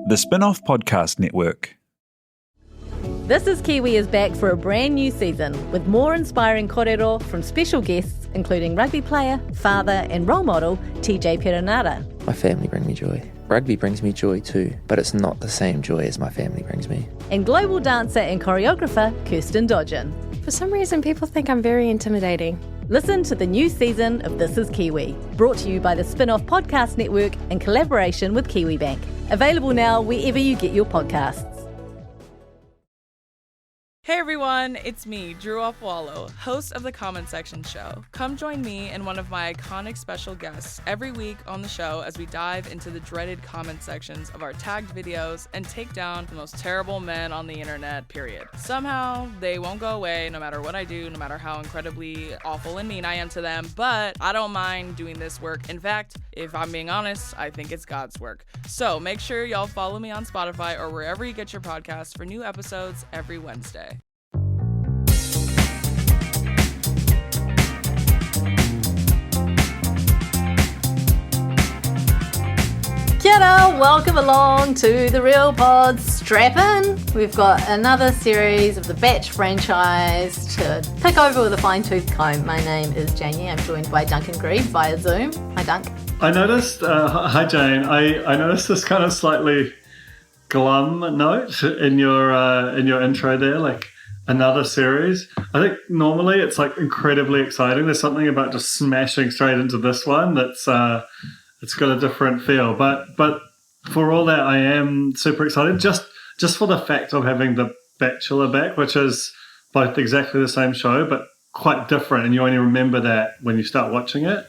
The Spin-off Podcast Network. This is Kiwi is back for a brand new season with more inspiring kōrero from special guests including rugby player, father and role model TJ Perenara. My family bring me joy. Rugby brings me joy too, but it's not the same joy as my family brings me. And global dancer and choreographer Kirsten Dodgen. For some reason, people think I'm very intimidating. Listen to the new season of This is Kiwi, brought to you by the Spin-off Podcast Network in collaboration with KiwiBank. Available now wherever you get your podcasts. Hey everyone, it's me, Drew Opwalo, host of the Comment Section Show. Come join me and one of my iconic special guests every week on the show as we dive into the dreaded comment sections of our tagged videos and take down the most terrible men on the internet, period. Somehow, they won't go away no matter what I do, no matter how incredibly awful and mean I am to them, but I don't mind doing this work. In fact, if I'm being honest, I think it's God's work. So make sure y'all follow me on Spotify or wherever you get your podcasts for new episodes every Wednesday. Kia ora, welcome along to the Real Pod. Strap in. We've got another series of the Batch franchise to pick over with a fine-tooth comb. My name is Janie. I'm joined by Duncan Grieve via Zoom. Hi, Dunk. I noticed, hi Jane, I noticed this kind of slightly glum note in your intro there, like another series. I think normally it's like incredibly exciting. There's something about just smashing straight into this one that's it's got a different feel. But for all that, I am super excited just for the fact of having the Bachelor back, which is both exactly the same show but quite different, and you only remember that when you start watching it.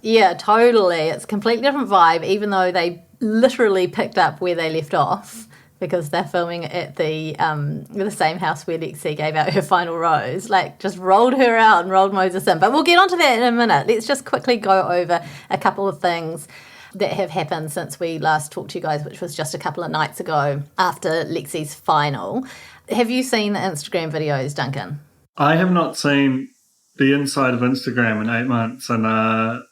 Yeah, totally. It's a completely different vibe, even though they literally picked up where they left off because they're filming at the same house where Lexi gave out her final rose. Like, just rolled her out and rolled Moses in. But we'll get onto that in a minute. Let's just quickly go over a couple of things that have happened since we last talked to you guys, which was just a couple of nights ago after Lexi's final. Have you seen the Instagram videos, Duncan? I have not seen the inside of Instagram in 8 months, and I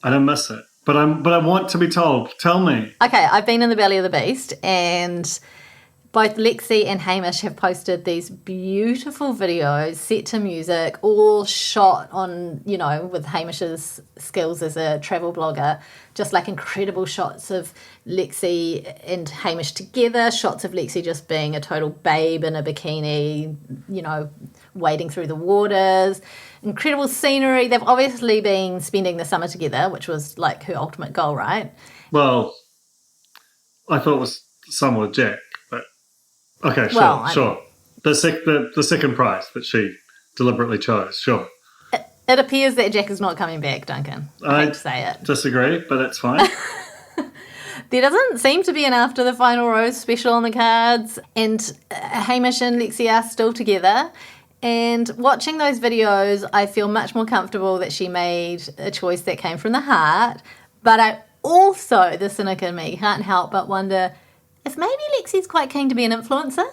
don't miss it. But I want to be told. Tell me. Okay, I've been in the belly of the beast, and both Lexi and Hamish have posted these beautiful videos set to music, all shot on, with Hamish's skills as a travel blogger, just like incredible shots of Lexi and Hamish together, shots of Lexi just being a total babe in a bikini, wading through the waters, incredible scenery. They've obviously been spending the summer together, which was like her ultimate goal, right? Well, I thought it was summer with Jack. Okay, sure, well, sure. The second prize that she deliberately chose, sure. It appears that Jack is not coming back, Duncan. I hate to say it. Disagree, but that's fine. There doesn't seem to be an After the Final Rose special on the cards, and Hamish and Lexi are still together. And watching those videos, I feel much more comfortable that she made a choice that came from the heart. But I also, the cynic in me, can't help but wonder if maybe Lexi's quite keen to be an influencer.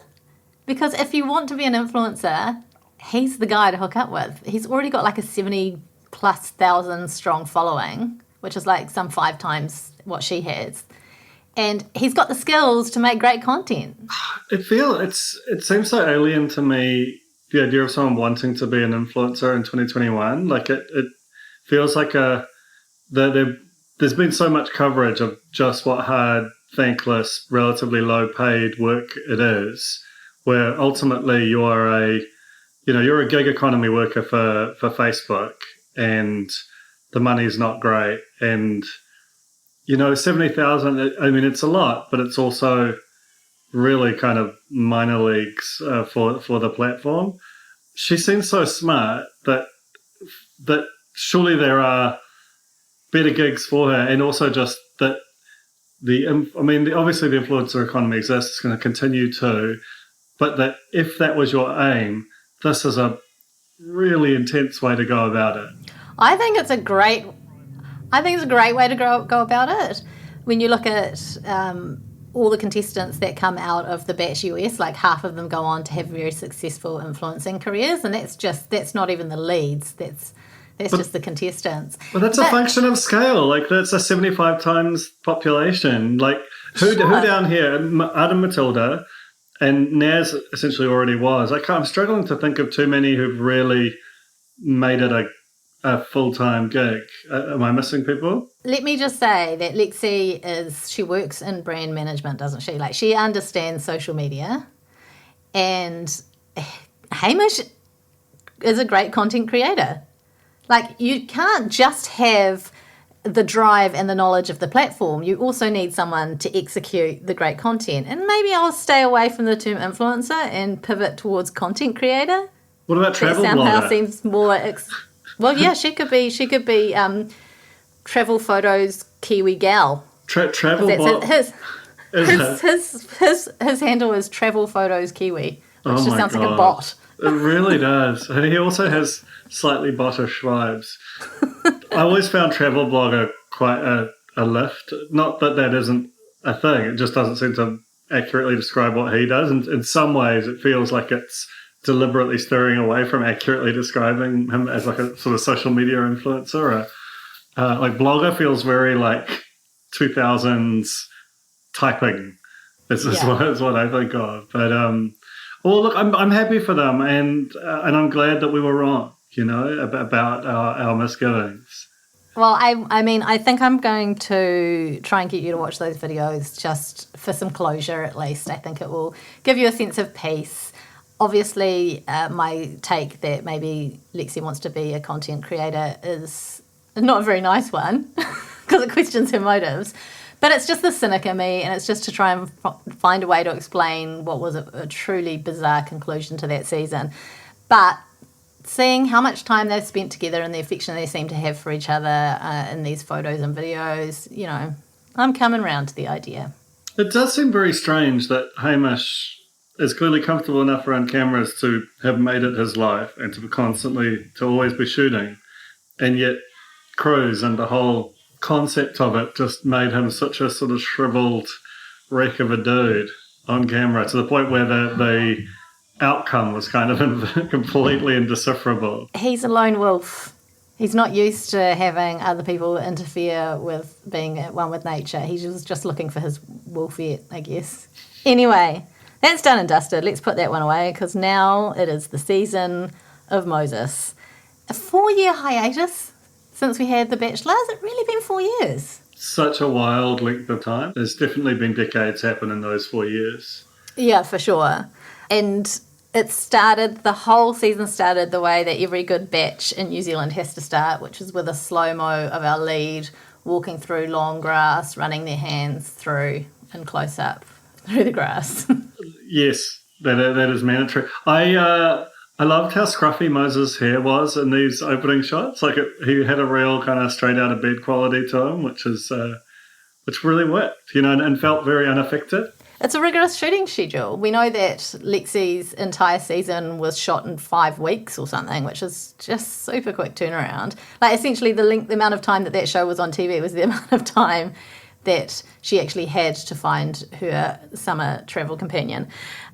Because if you want to be an influencer, he's the guy to hook up with. He's already got like a 70+ thousand strong following, which is like some 5 times what she has. And he's got the skills to make great content. It seems so alien to me, the idea of someone wanting to be an influencer in 2021. Like it feels like there's been so much coverage of just what hard, thankless, relatively low-paid work it is, where ultimately you're a gig economy worker for Facebook, and the money's not great, and 70,000. I mean, it's a lot, but it's also really kind of minor leagues for the platform. She seems so smart that surely there are better gigs for her, and also just that obviously the influencer economy exists, it's going to continue to, but that if that was your aim, this is a really intense way to go about it. I think it's a great way to go about it. When you look at all the contestants that come out of the Batch US, like half of them go on to have very successful influencing careers, and that's not even the leads. That's just the contestants. Well, that's a function of scale. Like, that's a 75 times population. Like, Who down here? Adam Matilda, and Naz essentially already was. I'm struggling to think of too many who've really made it a full-time gig. Am I missing people? Let me just say that Lexi she works in brand management, doesn't she? Like, she understands social media, and Hamish is a great content creator. Like, you can't just have the drive and the knowledge of the platform. You also need someone to execute the great content. And maybe I'll stay away from the term influencer and pivot towards content creator. What about travel that somehow blogger? Seems more. Well, yeah, she could be travel photos Kiwi gal. Travel His blogger. his handle is travel photos Kiwi, which just my sounds like a God. bot. It really does. And he also has slightly bottish vibes. I always found travel blogger quite a lift. Not that isn't a thing. It just doesn't seem to accurately describe what he does. And in some ways, it feels like it's deliberately steering away from accurately describing him as like a sort of social media influencer. Like blogger feels very like 2000s typing. Is what I think of. But well, look, I'm happy for them, and I'm glad that we were wrong. About our misgivings. Well, I mean, I think I'm going to try and get you to watch those videos just for some closure, at least. I think it will give you a sense of peace. Obviously, my take that maybe Lexi wants to be a content creator is not a very nice one because it questions her motives. But it's just the cynic in me, and it's just to try and find a way to explain what was a truly bizarre conclusion to that season. But seeing how much time they've spent together and the affection they seem to have for each other in these photos and videos, I'm coming round to the idea. It does seem very strange that Hamish is clearly comfortable enough around cameras to have made it his life and to always be shooting, and yet Cruise and the whole concept of it just made him such a sort of shriveled wreck of a dude on camera, to the point where the outcome was kind of completely indecipherable. He's a lone wolf. He's not used to having other people interfere with being at one with nature. He was just looking for his wolfette, I guess. Anyway, that's done and dusted. Let's put that one away, because now it is the season of Moses. A 4-year hiatus since we had The Bachelor. Has it really been 4 years? Such a wild length of time. There's definitely been decades happen in those 4 years. Yeah, for sure. And the whole season started the way that every good batch in New Zealand has to start, which is with a slow-mo of our lead walking through long grass, running their hands through in close-up through the grass. Yes, that is mandatory. I loved how scruffy Moses' hair was in these opening shots. Like he had a real kind of straight out of bed quality to him, which really worked, and felt very unaffected. It's a rigorous shooting schedule. We know that Lexi's entire season was shot in 5 weeks or something, which is just super quick turnaround. Like, essentially the amount of time that show was on TV was the amount of time that she actually had to find her summer travel companion.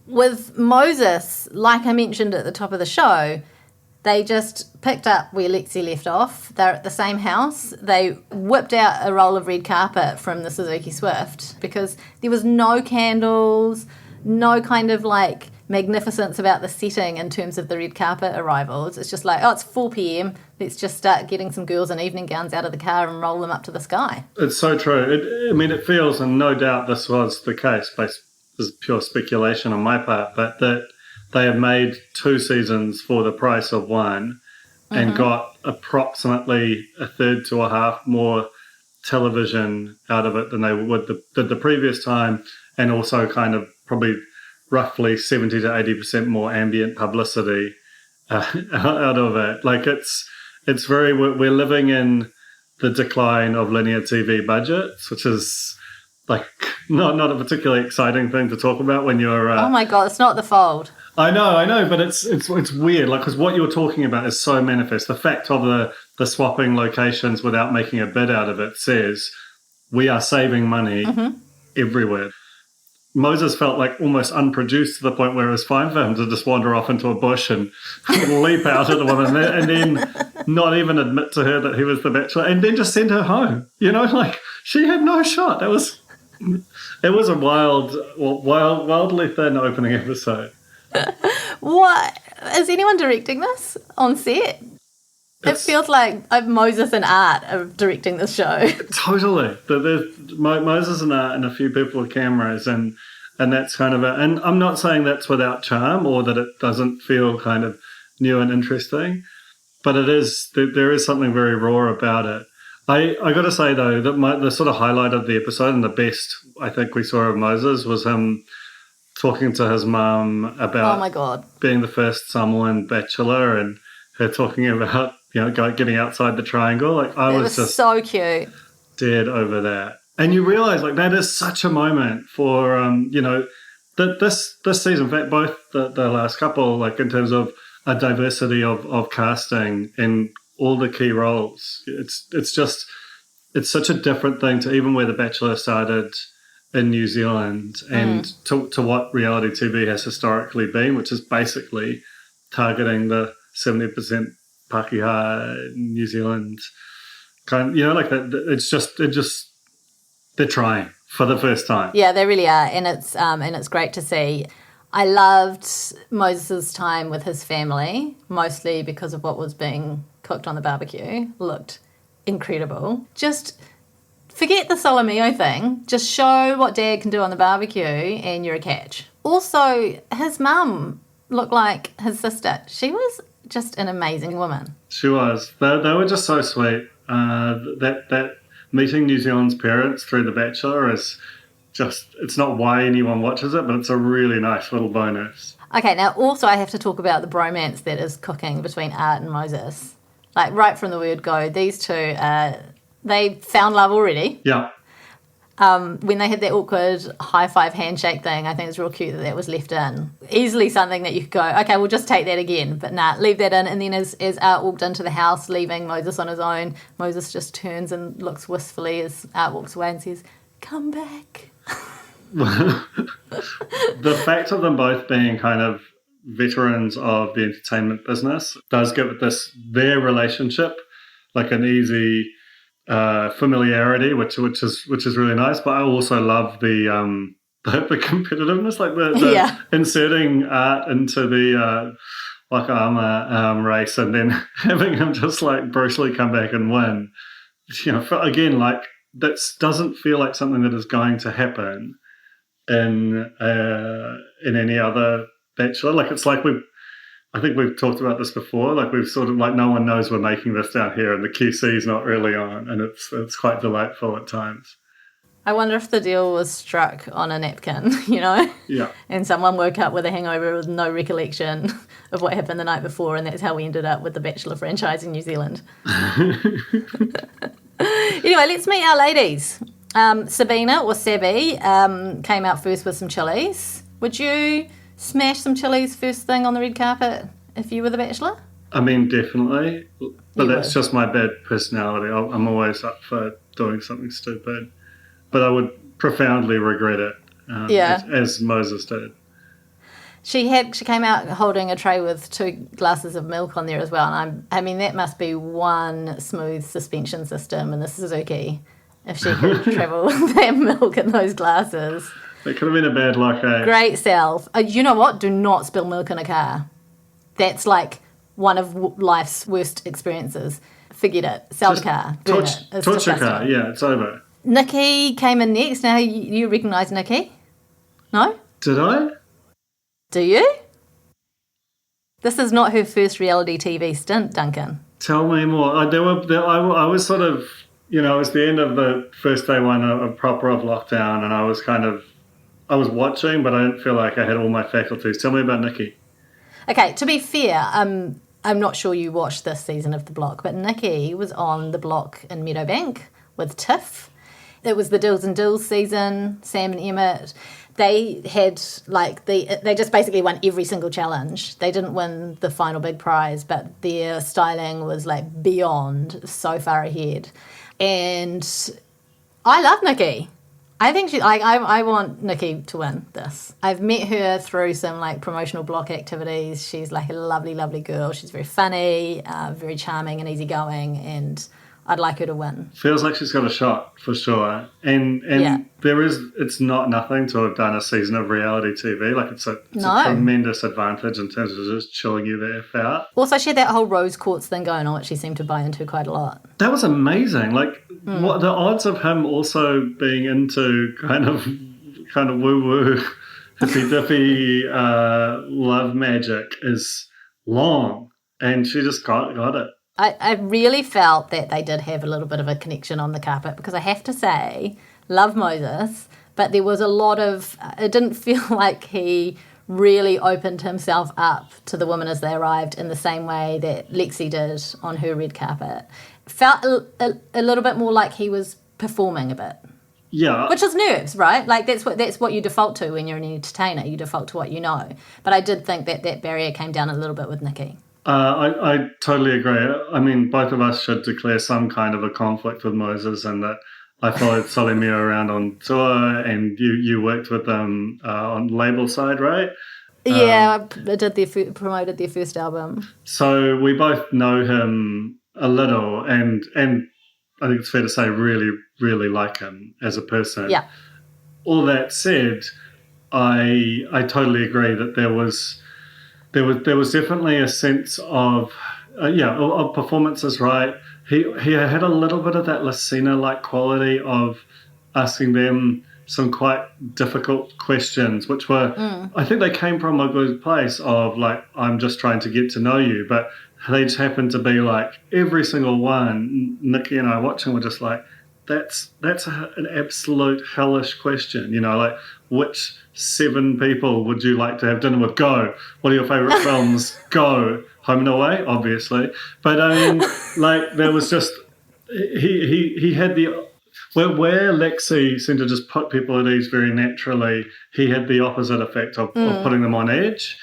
With Moses, like I mentioned at the top of the show, they just picked up where Lexi left off. They're at the same house. They whipped out a roll of red carpet from the Suzuki Swift because there was no candles, no kind of like magnificence about the setting in terms of the red carpet arrivals. It's just like, it's 4 p.m. Let's just start getting some girls in evening gowns out of the car and roll them up to the sky. It's so true. It feels, and no doubt this was the case, this is pure speculation on my part, but that they have made 2 seasons for the price of 1 and got approximately a third to a half more television out of it than they did the previous time, and also kind of probably roughly 70 to 80% more ambient publicity out of it. Like it's we're living in the decline of linear TV budgets, which is like not a particularly exciting thing to talk about when you're. Oh my God, it's not The Fold. I know, but it's weird, like, because what you're talking about is so manifest. The fact of the swapping locations without making a bid out of it says we are saving money everywhere. Moses felt like almost unproduced to the point where it was fine for him to just wander off into a bush and leap out at the woman and then not even admit to her that he was the Bachelor and then just send her home. Like, she had no shot. That was It was a wildly thin opening episode. What? Is anyone directing this on set? It feels like Moses and Art are directing this show. Totally. There's Moses and Art and a few people with cameras, and that's kind of and I'm not saying that's without charm or that it doesn't feel kind of new and interesting, but there is something very raw about it. I got to say, though, that the sort of highlight of the episode and the best I think we saw of Moses was him talking to his mum about Oh my God. being the first Samoan bachelor and her talking about, getting outside the triangle. Like, I was just so cute. dead over that. And you realise, like, that is such a moment for, that this season, in fact, both the last couple, like, in terms of a diversity of casting in all the key roles. It's such a different thing to even where The Bachelor started in New Zealand and to what reality TV has historically been, which is basically targeting the 70% Pākehā New Zealand kind, like that. It's just they're trying for the first time. Yeah, they really are, and it's great to see. I loved Moses' time with his family, mostly because of what was being cooked on the barbecue. Looked incredible. Just forget the Solomeo thing. Just show what Dad can do on the barbecue and you're a catch. Also, his mum looked like his sister. She was just an amazing woman. She was. They were just so sweet. That meeting New Zealand's parents through The Bachelor is just, it's not why anyone watches it, but it's a really nice little bonus. Okay, now also I have to talk about the bromance that is cooking between Art and Moses. Like, right from the word go, these two, they found love already. Yeah. When they had that awkward high-five handshake thing, I think it's real cute that was left in. Easily something that you could go, okay, we'll just take that again. But nah, leave that in. And then as Art walked into the house, leaving Moses on his own, Moses just turns and looks wistfully as Art walks away and says, come back. The fact of them both being kind of veterans of the entertainment business does give their relationship like an easy familiarity, which is really nice. But I also love the competitiveness, like the inserting Art into the Wakaama race and then having him just like brutally come back and win. Again, like that doesn't feel like something that is going to happen in any other Bachelor. Like, it's like I think we've talked about this before. Like, we've sort of like, no one knows we're making this down here, and the QC is not really on, and it's quite delightful at times. I wonder if the deal was struck on a napkin, Yeah. And someone woke up with a hangover with no recollection of what happened the night before, and that's how we ended up with the Bachelor franchise in New Zealand. Anyway, let's meet our ladies. Sabina, or Sabby, came out first with some chilies. Would you smash some chilies first thing on the red carpet if you were the Bachelor? I mean, definitely. But that's just my bad personality. I'm always up for doing something stupid. But I would profoundly regret it, as Moses did. She came out holding a tray with 2 glasses of milk on there as well. And I mean, that must be one smooth suspension system in the Suzuki if she could travel with that milk in those glasses. It could have been a bad luck, eh? Great self. You know what? Do not spill milk in a car. That's like one of life's worst experiences. Forget it. Sell the car. Burn it. It's torch your disgusting. car. Yeah, it's over. Nikki came in next. Now, you recognise Nikki? No? Did I? Do you? This is not her first reality TV stint, Duncan. Tell me more. I was sort of, it was the end of the first day one of lockdown, and I was watching, but I didn't feel like I had all my faculties. Tell me about Nikki. Okay, to be fair, I'm not sure you watched this season of The Block, but Nikki was on The Block in Meadowbank with Tiff. It was the Dills and Dills season, Sam and Emmett. They had, they just basically won every single challenge. They didn't win the final big prize, but their styling was, beyond so far ahead. And I love Nikki. I think I want Nikki to win this. I've met her through some, promotional Block activities. She's, a lovely, lovely girl. She's very funny, very charming and easygoing, and I'd like her to win. Feels like she's got a shot for sure, and it's not nothing to have done a season of reality TV. Like it's a tremendous advantage in terms of just chilling you the F out. Also, she had that whole rose quartz thing going on, which she seemed to buy into quite a lot. That was amazing. Like what the odds of him also being into kind of woo woo hippy dippy love magic is long, and she just got it. I really felt that they did have a little bit of a connection on the carpet, because I have to say, love Moses, but there was a lot of, it didn't feel like he really opened himself up to the women as they arrived in the same way that Lexi did on her red carpet. Felt a little bit more like he was performing a bit. Yeah. Which is nerves, right? Like that's what you default to when you're an entertainer. You default to what you know. But I did think that barrier came down a little bit with Nikki. I totally agree. I mean, both of us should declare some kind of a conflict with Moses, and that I followed Solemio around on tour, and you worked with them on label side, right? Yeah, I did promoted their first album. So we both know him a little, and I think it's fair to say really, really like him as a person. Yeah. All that said, I totally agree that there was definitely a sense of performances, right? He had a little bit of that Lucina-like quality of asking them some quite difficult questions, which were, I think they came from a good place of like, I'm just trying to get to know you, but they just happened to be like every single one. Nikki and I watching were just like, that's an absolute hellish question, you know, like which 7 people would you like to have dinner with? Go. What are your favourite films? Go. Home and Away, obviously. But like there was just he had the where Lexi seemed to just put people at ease very naturally, he had the opposite effect of putting them on edge.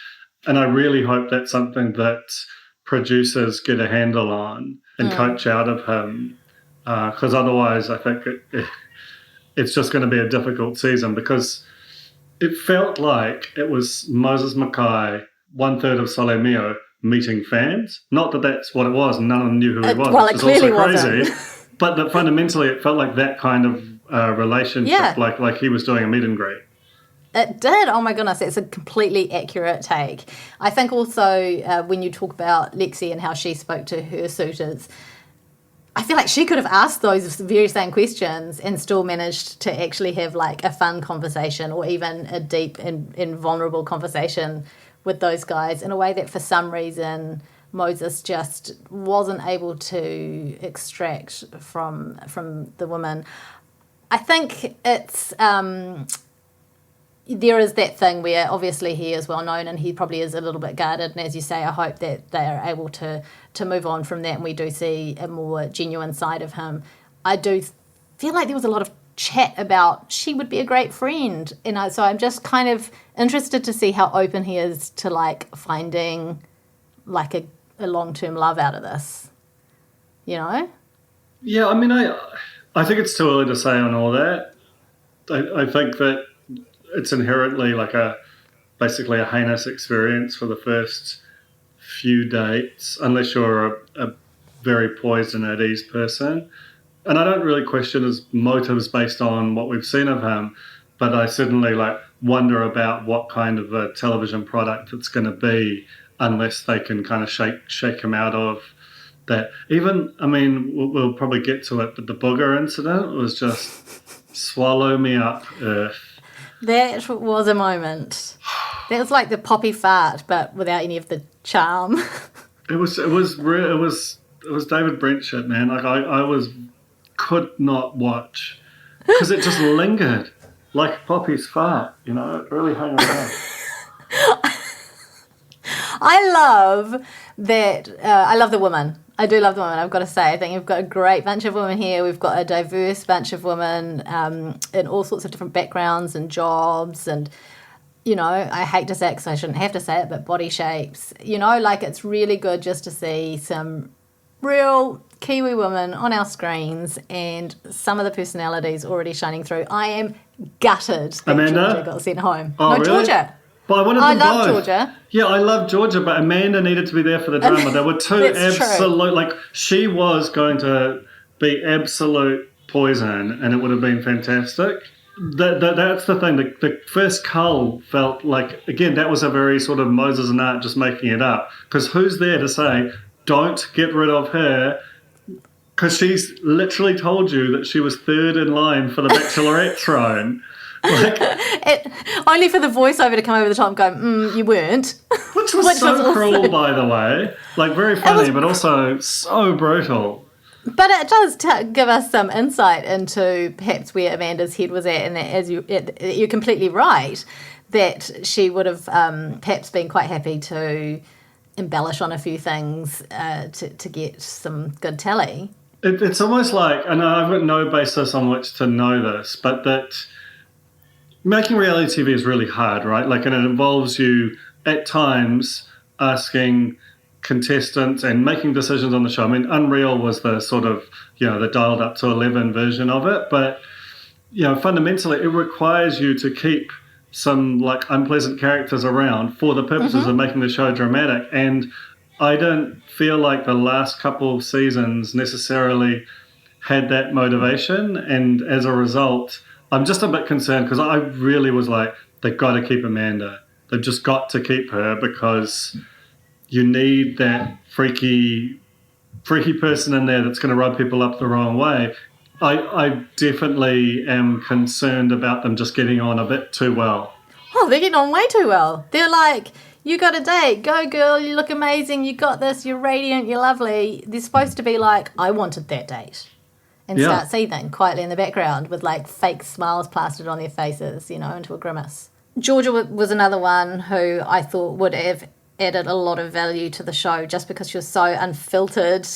And I really hope that's something that producers get a handle on and coach out of him. Because otherwise I think it's just going to be a difficult season, because it felt like it was Moses Mackay, 1/3 of Solemio, meeting fans. Not that that's what it was, and none of them knew who he was. Well, it clearly wasn't. But that fundamentally it felt like that kind of relationship, like he was doing a meet and greet. It did. Oh my goodness, it's a completely accurate take. I think also when you talk about Lexi and how she spoke to her suitors, I feel like she could have asked those very same questions and still managed to actually have like a fun conversation, or even a deep and vulnerable conversation with those guys, in a way that for some reason Moses just wasn't able to extract from the women. I think it's there is that thing where obviously he is well known and he probably is a little bit guarded, and as you say, I hope that they are able to move on from that and we do see a more genuine side of him. I do feel like there was a lot of chat about she would be a great friend, so I'm just kind of interested to see how open he is to like finding like a long-term love out of this, you know? Yeah, I mean, I think it's too early to say on all that. I think that it's inherently like basically a heinous experience for the first few dates, unless you're a very poised and at ease person. And I don't really question his motives based on what we've seen of him, but I certainly like wonder about what kind of a television product it's going to be, unless they can kind of shake him out of that. Even, I mean, we'll probably get to it, but the booger incident was just swallow me up, Earth. That was a moment. That was like the poppy fart, but without any of the charm. It was David Brent shit, man. Like I could not watch because it just lingered like Poppy's fart. You know, it really hung around. I love that. I love the women. I do love the women, I've got to say. I think we've got a great bunch of women here. We've got a diverse bunch of women in all sorts of different backgrounds and jobs and, you know, I hate to say it because I shouldn't have to say it, but body shapes. You know, like it's really good just to see some real Kiwi women on our screens and some of the personalities already shining through. I am gutted that Amanda? Georgia got sent home. Oh, no, really? Georgia. But I love Georgia. Yeah, I love Georgia, but Amanda needed to be there for the drama. There were two absolute, like, she was going to be absolute poison and it would have been fantastic. That's the thing. The first cull felt like, again, that was a very sort of Moses and Art just making it up. Because who's there to say, don't get rid of her? Because she's literally told you that she was third in line for the Bachelorette throne. Like, only for the voiceover to come over the top and go, you weren't. Which was so cruel, by the way. Like, very funny, but also so brutal. But it does give us some insight into perhaps where Amanda's head was at, and that you're completely right, that she would have perhaps been quite happy to embellish on a few things to get some good tally. It's almost like, and I've got no basis on which to know this, but that making reality TV is really hard, right? Like, and it involves you at times asking contestants and making decisions on the show. I mean, Unreal was the sort of, the dialed up to 11 version of it, but, fundamentally it requires you to keep some like unpleasant characters around for the purposes of making the show dramatic. And I don't feel like the last couple of seasons necessarily had that motivation. And as a result, I'm just a bit concerned because I really was like, they've got to keep Amanda. They've just got to keep her because you need that freaky person in there that's going to rub people up the wrong way. I definitely am concerned about them just getting on a bit too well. Oh, they're getting on way too well. They're like, you got a date. Go, girl. You look amazing. You got this. You're radiant. You're lovely. They're supposed to be like, I wanted that date. And start seething quietly in the background with like fake smiles plastered on their faces, into a grimace. Georgia was another one who I thought would have added a lot of value to the show just because she was so unfiltered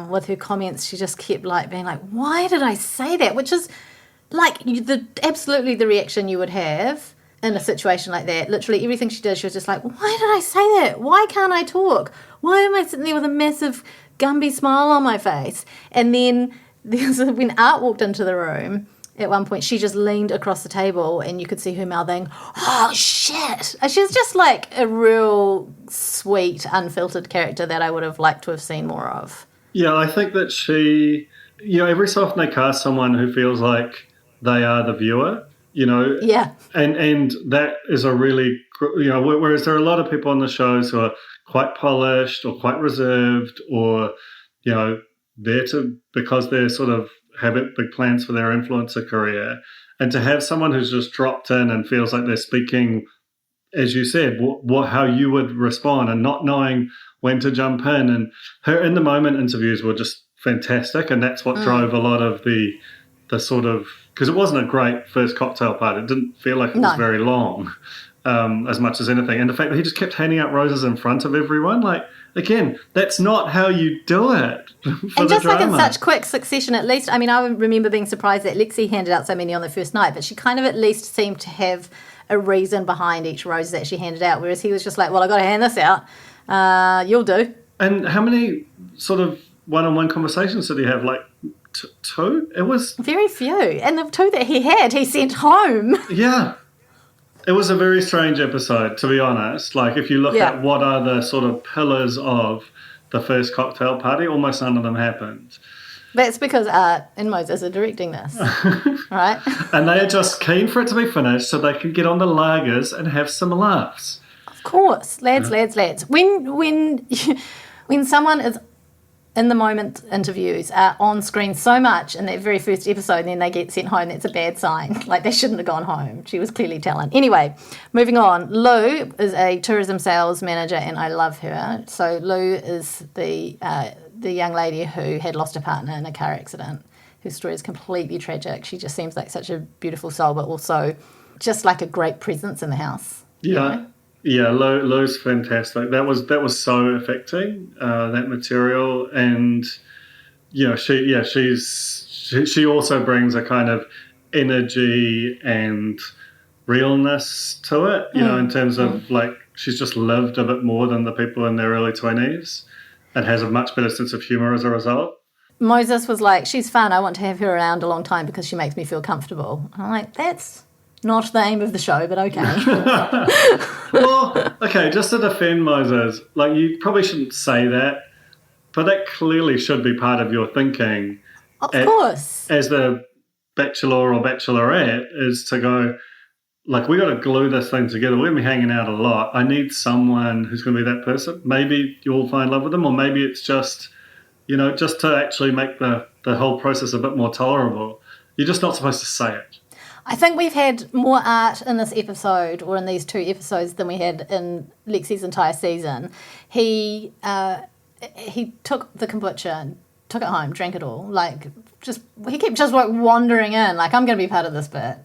with her comments. She just kept like being like, why did I say that? Which is like absolutely the reaction you would have in a situation like that. Literally everything she did, she was just like, why did I say that? Why can't I talk? Why am I sitting there with a massive Gumby smile on my face? And then when Art walked into the room, at one point she just leaned across the table and you could see her mouthing, oh shit. And she was just like a real sweet, unfiltered character that I would have liked to have seen more of. Yeah, I think that she, every so often they cast someone who feels like they are the viewer, Yeah. And that is a really, whereas there are a lot of people on the shows who are quite polished or quite reserved or, there because they're sort of have big plans for their influencer career, and to have someone who's just dropped in and feels like they're speaking, as you said, how you would respond and not knowing when to jump in. And her in the moment interviews were just fantastic, and that's what drove a lot of the sort of, because it wasn't a great first cocktail party. It didn't feel like it was very long, as much as anything. And the fact that he just kept handing out roses in front of everyone, like, again, that's not how you do it. And just like in such quick succession, at least, I mean, I remember being surprised that Lexi handed out so many on the first night, but she kind of at least seemed to have a reason behind each rose that she handed out, whereas he was just like, well, I got to hand this out. You'll do. And how many sort of one-on-one conversations did he have? Like two? It was very few. And the two that he had, he sent home. Yeah. It was a very strange episode, to be honest. Like, if you look at what are the sort of pillars of the first cocktail party, almost none of them happened. That's because Art and Moses are directing this, right? And they are just keen for it to be finished so they can get on the lagers and have some laughs. Of course. Lads. When someone is in the moment interviews are on screen so much in that very first episode and then they get sent home, that's a bad sign. Like, they shouldn't have gone home. She was clearly talent. Anyway, moving on. Lou is a tourism sales manager and I love her. So Lou is the young lady who had lost a partner in a car accident, whose story is completely tragic. She just seems like such a beautiful soul, but also just like a great presence in the house. Yeah. Yeah, Lou's fantastic. That was so affecting, that material, and she also brings a kind of energy and realness to it. In terms of like she's just lived a bit more than the people in their early 20s, and has a much better sense of humour as a result. Moses was like, she's fun. I want to have her around a long time because she makes me feel comfortable. I'm like, that's not the aim of the show, but okay. Well, okay, just to defend Moses, like, you probably shouldn't say that, but that clearly should be part of your thinking Of course. as the bachelor or bachelorette is to go, like, we got to glue this thing together. We're going to be hanging out a lot. I need someone who's going to be that person. Maybe you'll find love with them, or maybe it's just, just to actually make the whole process a bit more tolerable. You're just not supposed to say it. I think we've had more art in this episode, or in these 2 episodes, than we had in Lexi's entire season. He took the kombucha, took it home, drank it all. He kept just wandering in, like, I'm going to be part of this bit.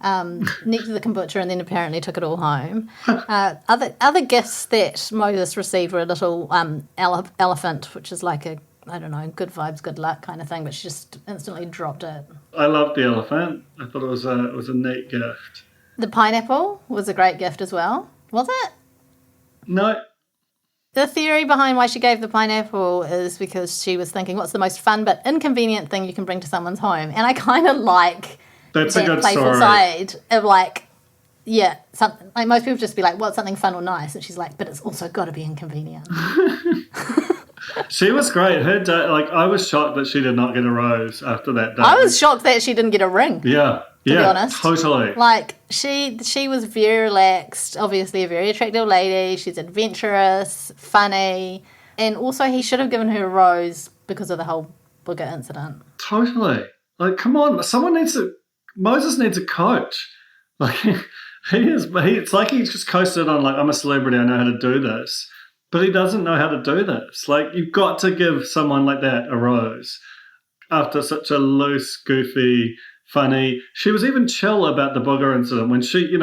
Next to the kombucha, and then apparently took it all home. Other gifts that Moses received were a little elephant, which is like a, I don't know, good vibes, good luck kind of thing, but she just instantly dropped it. I loved the elephant. I thought it was a neat gift. The pineapple was a great gift as well. Was it? No. The theory behind why she gave the pineapple is because she was thinking, what's the most fun but inconvenient thing you can bring to someone's home? And I kind of like that's that a good playful story. side of like, yeah, something like most people just be like, what's something fun or nice? And she's like, but it's also got to be inconvenient. She was great. Her day, I was shocked that she did not get a rose after that day. I was shocked that she didn't get a ring. Yeah, to be honest. Totally. Like, she was very relaxed, obviously a very attractive lady. She's adventurous, funny, and also he should have given her a rose because of the whole booger incident. Totally. Like, come on, Moses needs a coach. Like, it's like he's just coasted on, like, I'm a celebrity, I know how to do this. But he doesn't know how to do this. Like, you've got to give someone like that a rose after such a loose, goofy, funny. She was even chill about the booger incident when she,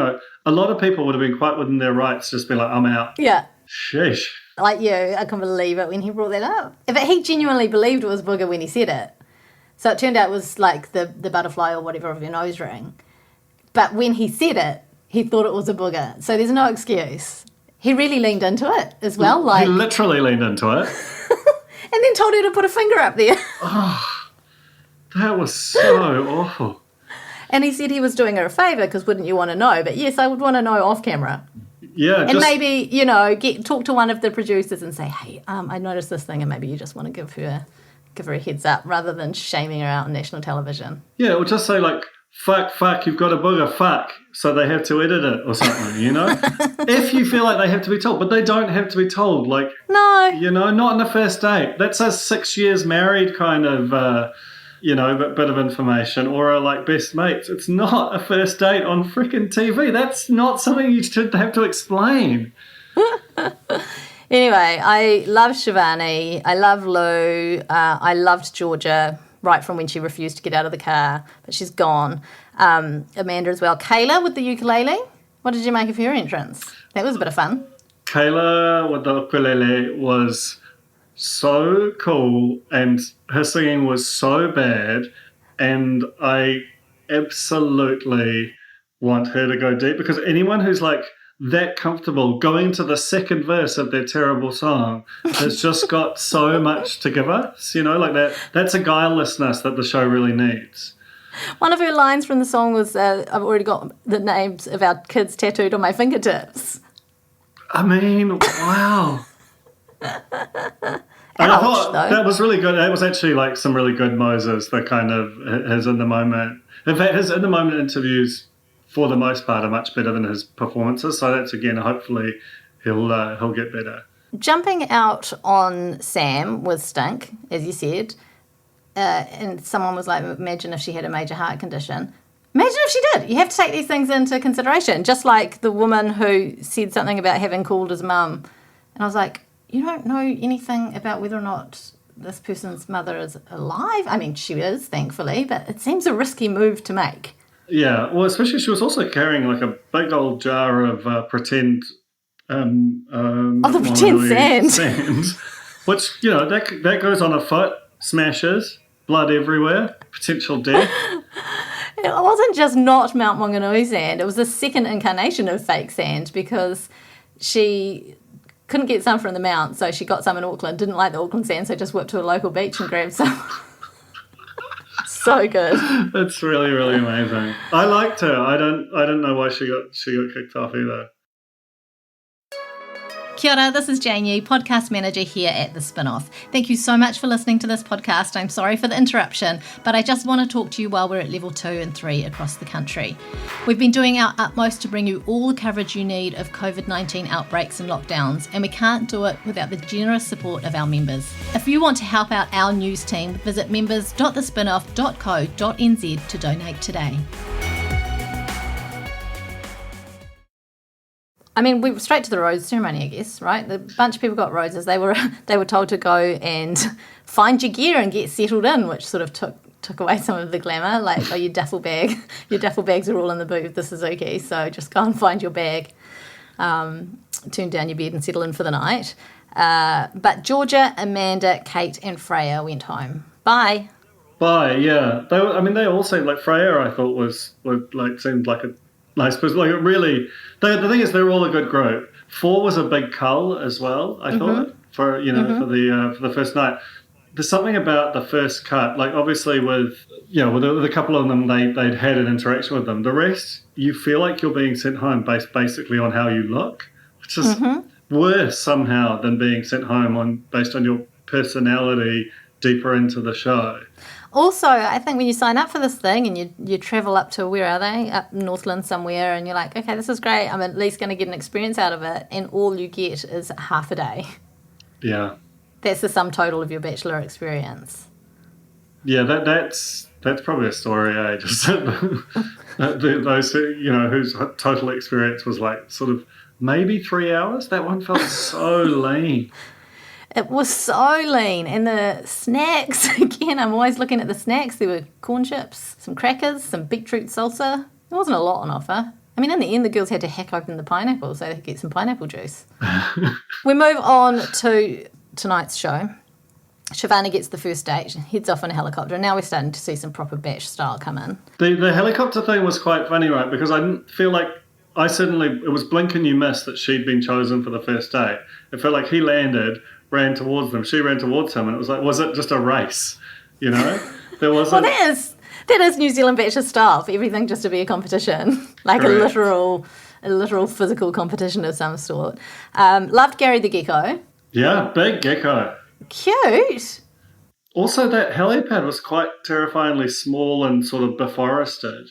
a lot of people would have been quite within their rights to just be like, I'm out. Yeah. Sheesh. Like you, I can't believe it when he brought that up. But he genuinely believed it was booger when he said it. So it turned out it was like the butterfly or whatever of your nose ring. But when he said it, he thought it was a booger. So there's no excuse. He really leaned into it as well. He literally leaned into it. And then told her to put a finger up there. Oh, that was so awful. And he said he was doing her a favour because wouldn't you want to know? But yes, I would want to know off camera. Yeah. And maybe, talk to one of the producers and say, hey, I noticed this thing, and maybe you just want to give her a heads up rather than shaming her out on national television. Yeah, or just say, like, fuck, you've got a booger, fuck, so they have to edit it or something, If you feel like they have to be told, but they don't have to be told, like, no, not on a first date. That's a 6 years married kind of, bit of information, or a, like, best mates. It's not a first date on freaking TV. That's not something you should have to explain. Anyway, I love Shivani, I love Lou, I loved Georgia, right from when she refused to get out of the car, but she's gone. Amanda as well. Kayla with the ukulele. What did you make of her entrance? That was a bit of fun. Kayla with the ukulele was so cool, and her singing was so bad, and I absolutely want her to go deep, because anyone who's like that comfortable going to the second verse of their terrible song has just got so much to give us, like that. That's a guilelessness that the show really needs. One of her lines from the song was, I've already got the names of our kids tattooed on my fingertips. I mean, wow. And I thought that was really good. That was actually like some really good Moses, the kind of his in the moment. In fact, his in the moment interviews, for the most part, are much better than his performances. So that's, again, hopefully he'll get better. Jumping out on Sam with Stink, as you said, and someone was like, imagine if she had a major heart condition. Imagine if she did. You have to take these things into consideration. Just like the woman who said something about having called his mum. And I was like, you don't know anything about whether or not this person's mother is alive? I mean, she is, thankfully, but it seems a risky move to make. Yeah, well, especially she was also carrying like a big old jar of pretend... the pretend sand. Which, that goes on a foot, smashes, blood everywhere, potential death. It wasn't just not Mount Maunganui sand. It was the second incarnation of fake sand, because she couldn't get some from the Mount, so she got some in Auckland, didn't like the Auckland sand, so just went to a local beach and grabbed some. So good. It's really, really amazing. I liked her. I don't know why she got kicked off either. Kia ora, this is Janie, podcast manager here at The Spinoff. Thank you so much for listening to this podcast. I'm sorry for the interruption, but I just want to talk to you while we're at level 2 and 3 across the country. We've been doing our utmost to bring you all the coverage you need of COVID-19 outbreaks and lockdowns, and we can't do it without the generous support of our members. If you want to help out our news team, visit members.thespinoff.co.nz to donate today. I mean, we were straight to the rose ceremony, I guess, right? The bunch of people got roses. They were told to go and find your gear and get settled in, which sort of took away some of the glamour. Like, oh, your duffel bags are all in the booth. This is okay. So just go and find your bag, turn down your bed and settle in for the night. But Georgia, Amanda, Kate, and Freya went home. Bye. Bye. Yeah. They all seemed like Freya. I thought seemed like a nice person. Like, it really. The thing is, they're all a good group. 4 was a big cull as well, I thought, for the first night. There's something about the first cut, like obviously with a couple of them, they'd had an interaction with them. The rest, you feel like you're being sent home based basically on how you look, which is worse somehow than being sent home based on your personality deeper into the show. Also, I think when you sign up for this thing and you travel up to, where are they? Up Northland somewhere, and you're like, okay, this is great. I'm at least going to get an experience out of it. And all you get is half a day. Yeah. That's the sum total of your Bachelor experience. Yeah, that's probably a story, eh? Just those whose total experience was like sort of maybe 3 hours. That one felt so lean. It was so lean. And the snacks, again, I'm always looking at the snacks. There were corn chips, some crackers, some beetroot salsa. There wasn't a lot on offer. I mean, in the end, the girls had to hack open the pineapple so they could get some pineapple juice. We move on to tonight's show. Shivani gets the first date, heads off in a helicopter, and now we're starting to see some proper Batch style come in. The helicopter thing was quite funny, right? Because I didn't feel like it was blink and you missed that she'd been chosen for the first date. It felt like he landed, ran towards them, she ran towards him, and it was like, was it just a race? There wasn't. Well, that is New Zealand Bachelor style, for everything just to be a competition, like Correct. a literal physical competition of some sort. Loved Gary the Gecko. Yeah, big gecko. Cute. Also, that helipad was quite terrifyingly small and sort of beforested.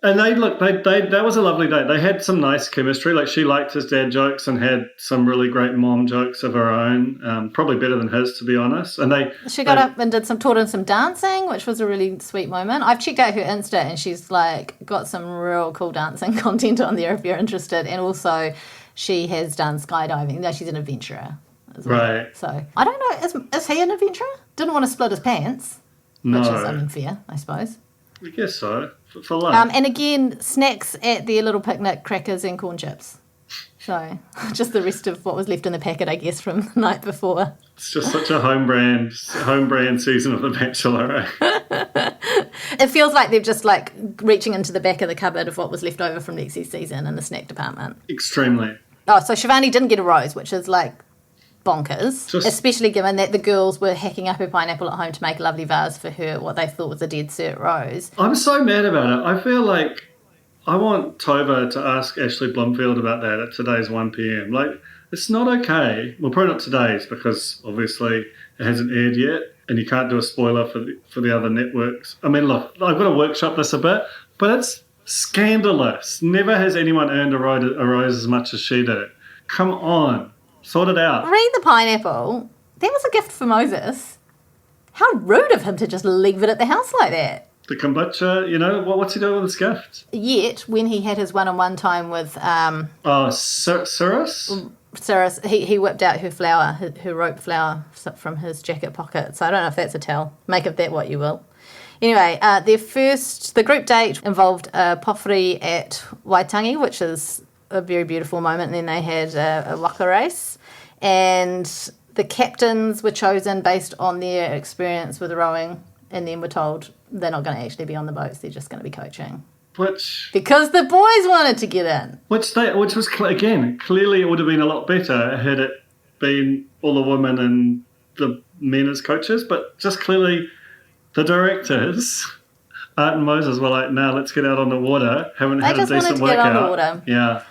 And that was a lovely date. They had some nice chemistry. Like, she liked his dad jokes and had some really great mom jokes of her own, probably better than his, to be honest. And she got up and taught him some dancing, which was a really sweet moment. I've checked out her Insta and she's like got some real cool dancing content on there if you're interested. And also, she has done skydiving. No, she's an adventurer as well. Right. So I don't know. Is he an adventurer? Didn't want to split his pants. No. Which is unfair, I suppose. I guess so. For lunch. And again, snacks at their little picnic, crackers and corn chips. So just the rest of what was left in the packet, I guess, from the night before. It's just such a home brand season of The Bachelor. It feels like they're just like reaching into the back of the cupboard of what was left over from Lexi's season in the snack department. Extremely. Oh, so Shivani didn't get a rose, which is like bonkers, especially given that the girls were hacking up her pineapple at home to make a lovely vase for her, what they thought was a dead cert rose. I'm so mad about it. I feel like I want Tova to ask Ashley Blumfield about that at today's 1 p.m. Like, it's not okay. Well, probably not today's, because obviously it hasn't aired yet and you can't do a spoiler for the other networks. I mean, look, I've got to workshop this a bit, but it's scandalous. Never has anyone earned a rose as much as she did. Come on. Sort it out. Read the pineapple. That was a gift for Moses. How rude of him to just leave it at the house like that. The kombucha, what's he doing with his gift? Yet, when he had his one-on-one time with... Cyrus, he whipped out her rope flower from his jacket pocket. So I don't know if that's a tell. Make of that what you will. Anyway, the group date involved a pofuri at Waitangi, which is a very beautiful moment, and then they had a waka race, and the captains were chosen based on their experience with rowing, and then were told they're not going to actually be on the boats, they're just going to be coaching. Because the boys wanted to get in. Which was, again, clearly it would have been a lot better had it been all the women and the men as coaches, but just clearly the directors, Art and Moses, were like, let's get out on the water. Haven't had a decent workout. They just wanted to get on the water. Yeah.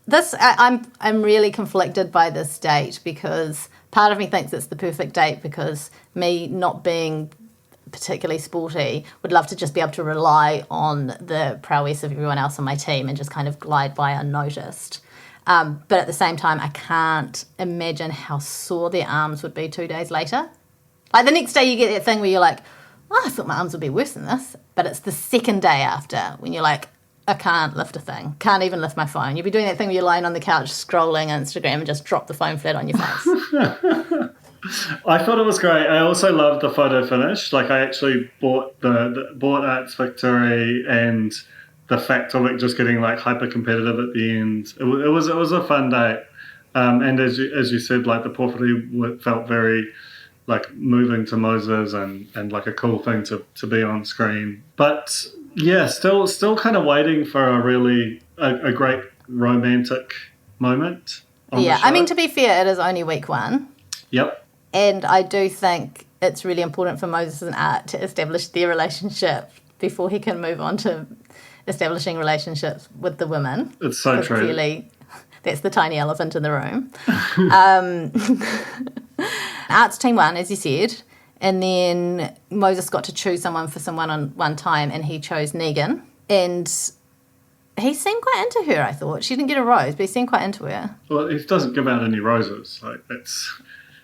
I'm really conflicted by this date because part of me thinks it's the perfect date because me not being particularly sporty would love to just be able to rely on the prowess of everyone else on my team and just kind of glide by unnoticed. But at the same time, I can't imagine how sore their arms would be 2 days later. Like the next day you get that thing where you're like, oh, I thought my arms would be worse than this. But it's the second day after when you're like, I can't lift a thing. Can't even lift my phone. You'll be doing that thing where you're lying on the couch scrolling Instagram and just drop the phone flat on your face. I thought it was great. I also loved the photo finish. Like I actually bought bought Art's victory and the fact of it just getting like hyper competitive at the end. It was a fun day. And as you said, like the porphyry felt very like moving to Moses and like a cool thing to be on screen. But yeah, still kind of waiting for a great romantic moment. Yeah, I mean, to be fair, it is only week 1. Yep. And I do think it's really important for Moses and Art to establish their relationship before he can move on to establishing relationships with the women. It's so true. Clearly, that's the tiny elephant in the room. Art's team won, as you said, and then Moses got to choose someone for some one-on-one time, and he chose Negan. And he seemed quite into her, I thought. She didn't get a rose, but he seemed quite into her. Well, he doesn't give out any roses. Like that's...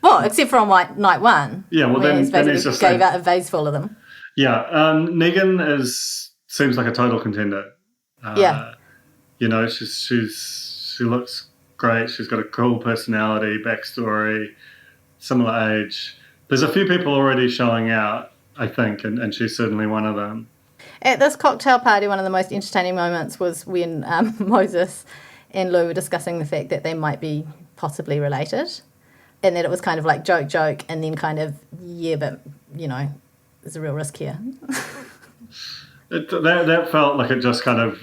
Well, except for on night 1. Yeah, well, then he's just gave out a vase full of them. Yeah, Negan seems like a total contender. Yeah. You know, she looks great. She's got a cool personality, backstory, similar age. There's a few people already showing out, I think, and she's certainly one of them. At this cocktail party, one of the most entertaining moments was when Moses and Lou were discussing the fact that they might be possibly related. And that it was kind of like joke, and then kind of, yeah, but, you know, there's a real risk here. That felt like it just kind of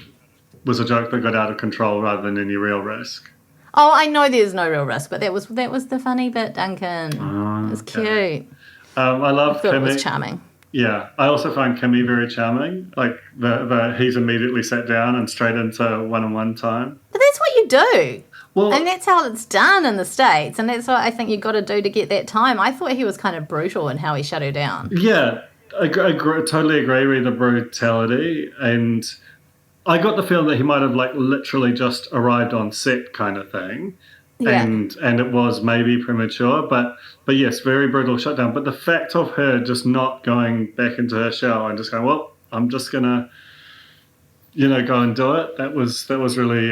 was a joke that got out of control rather than any real risk. Oh, I know there's no real risk, but that was the funny bit, Duncan. It was cute. I love Kimmy. It was charming. Yeah, I also find Kimmy very charming. Like, he's immediately sat down and straight into one-on-one time. But that's what you do. Well, and that's how it's done in the States, and that's what I think you've got to do to get that time. I thought he was kind of brutal in how he shut her down. Yeah, I totally agree with the brutality, and I got the feeling that he might have like literally just arrived on set kind of thing, and it was maybe premature, but yes, very brutal shutdown. But the fact of her just not going back into her shell and just going, well, I'm just gonna, go and do it. That was really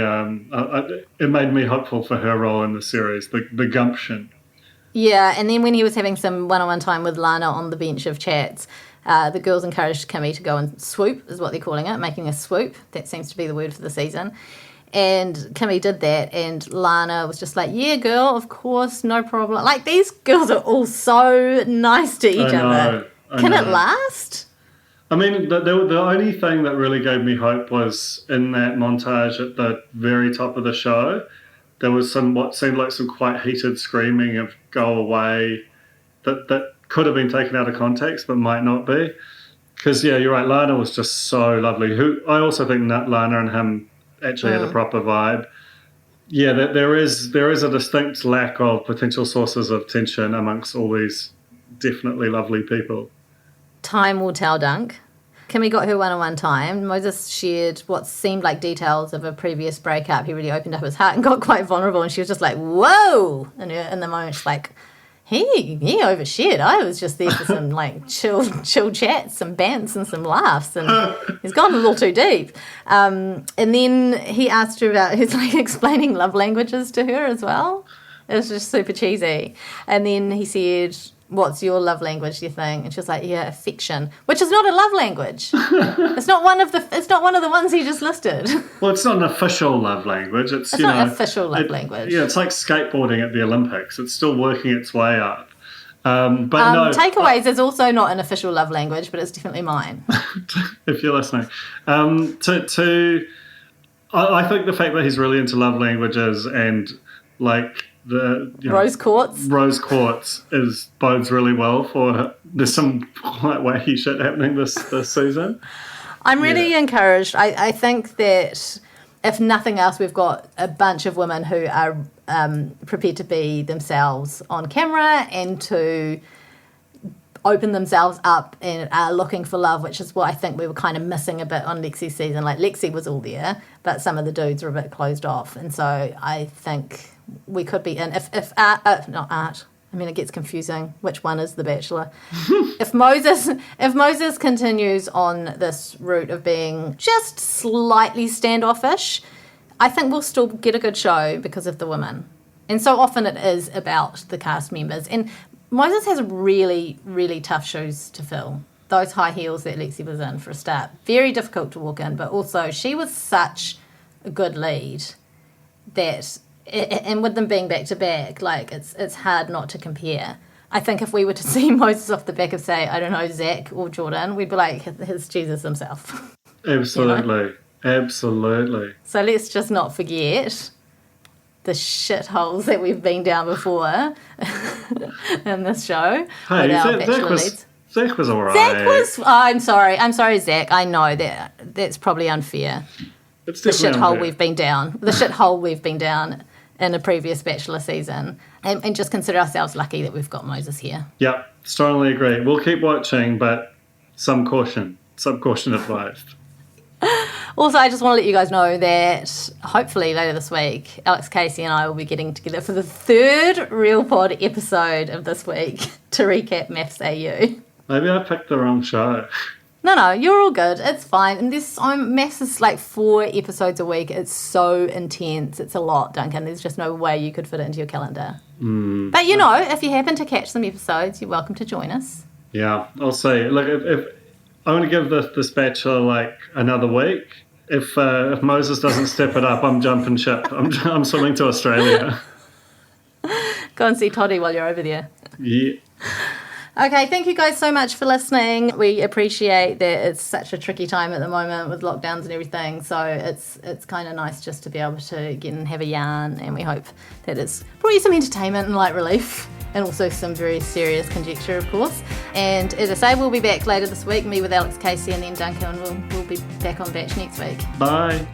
it made me hopeful for her role in the series, the gumption. Yeah, and then when he was having some one-on-one time with Lana on the bench of chats, the girls encouraged Kimmy to go and swoop, is what they're calling it, making a swoop. That seems to be the word for the season. And Kimmy did that, and Lana was just like, yeah, girl, of course, no problem. Like, these girls are all so nice to each other. Can it last? I mean, the only thing that really gave me hope was in that montage at the very top of the show, there was what seemed like some quite heated screaming of go away that could have been taken out of context but might not be. Because, yeah, you're right, Lana was just so lovely. I also think that Lana and him actually had a proper vibe. Yeah, there is a distinct lack of potential sources of tension amongst all these definitely lovely people. Time will tell, Dunk. Kimmy got her one-on-one time. Moses shared what seemed like details of a previous breakup. He really opened up his heart and got quite vulnerable, and she was just like, whoa! And in the moment, she's like, he overshared. I was just there for some like chill chats, some bants and some laughs, and he's gone a little too deep. And then he asked her about his like explaining love languages to her as well. It was just super cheesy. And then he said, what's your love language, do you think? And she was like, yeah, affection, which is not a love language. It's not one of the ones he just listed. Well, it's not an official love language. It's not an official love language. Yeah, it's like skateboarding at the Olympics. It's still working its way up. Takeaways is also not an official love language, but it's definitely mine. If you're listening. I think the fact that he's really into love languages and like rose quartz bodes really well for there's some quite wacky shit happening this season. I'm really encouraged. I think that if nothing else, we've got a bunch of women who are prepared to be themselves on camera and to open themselves up and are looking for love, which is what I think we were kind of missing a bit on Lexi's season. Like, Lexi was all there, but some of the dudes were a bit closed off. And so I think we could be in, if not Art, I mean, it gets confusing. Which one is the Bachelor? If Moses continues on this route of being just slightly standoffish, I think we'll still get a good show because of the women. And so often it is about the cast members. And Moses has really, really tough shoes to fill. Those high heels that Lexi was in, for a start. Very difficult to walk in, but also she was such a good lead that, and with them being back-to-back, like, it's hard not to compare. I think if we were to see Moses off the back of, say, I don't know, Zach or Jordan, we'd be like, here's Jesus himself. Absolutely. You know? Absolutely. So let's just not forget the shitholes that we've been down before in this show. Hey, Zach was all right. I'm sorry, Zach. I know that's probably unfair. It's the definitely shithole unfair. we've been down in a previous Bachelor season. And just consider ourselves lucky that we've got Moses here. Yep, strongly agree. We'll keep watching, but some caution advised. Also, I just want to let you guys know that hopefully later this week, Alex Casey and I will be getting together for the third Real Pod episode of this week to recap Maths AU. Maybe I picked the wrong show. No, you're all good. It's fine. And Maths is like 4 episodes a week. It's so intense. It's a lot, Duncan. There's just no way you could fit it into your calendar. But, you know, if you happen to catch some episodes, you're welcome to join us. Yeah, I'll see. Look, if I want to give this Bachelor like another week. If Moses doesn't step it up, I'm jumping ship. I'm swimming to Australia. Go and see Toddy while you're over there. Yeah. Okay, thank you guys so much for listening. We appreciate that it's such a tricky time at the moment with lockdowns and everything. So it's kind of nice just to be able to get and have a yarn, and we hope that it's brought you some entertainment and light relief, and also some very serious conjecture, of course. And as I say, we'll be back later this week, me with Alex Casey and then Duncan, and we'll be back on Batch next week. Bye.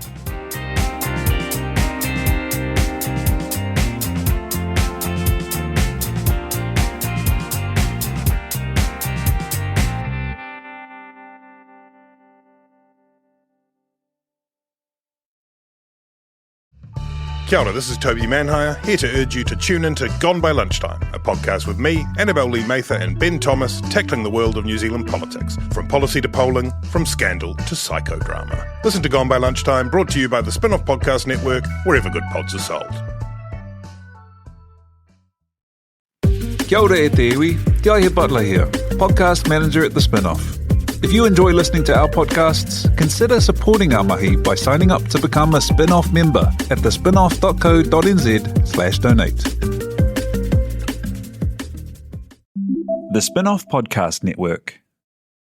Kia ora, this is Toby Manhire, here to urge you to tune in to Gone by Lunchtime, a podcast with me, Annabelle Lee Mather and Ben Thomas, tackling the world of New Zealand politics, from policy to polling, from scandal to psychodrama. Listen to Gone by Lunchtime, brought to you by the Spin-Off Podcast Network, wherever good pods are sold. Kia ora e te iwi, Te Aihe Butler here, podcast manager at The Spin-Off. If you enjoy listening to our podcasts, consider supporting our mahi by signing up to become a Spin-Off member at thespinoff.co.nz/donate. The Spin-Off Podcast Network.